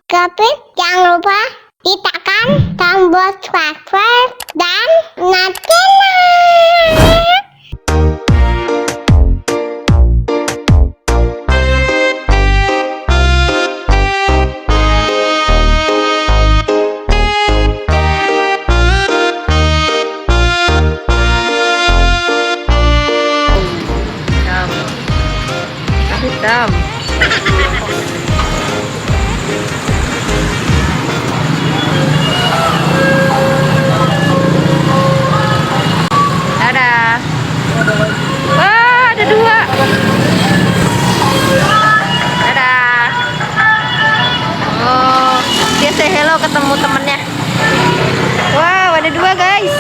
Tapi jangan lupa ditekan tombol subscribe dan nyalakan. Hitam. Dadah. Wah, ada dua. Dadah. Oh, dia say hello ketemu temennya. Wow, ada dua guys.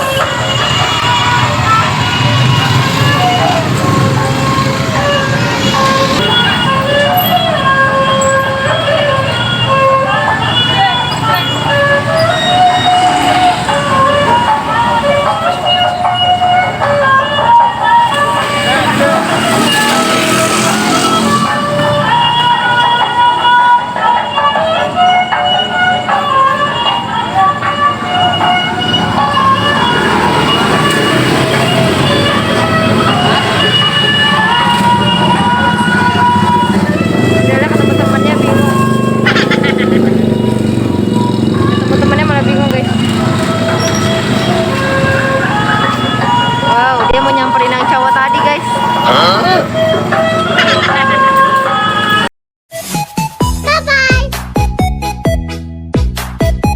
Dia mau nyamperin yang cowok tadi guys.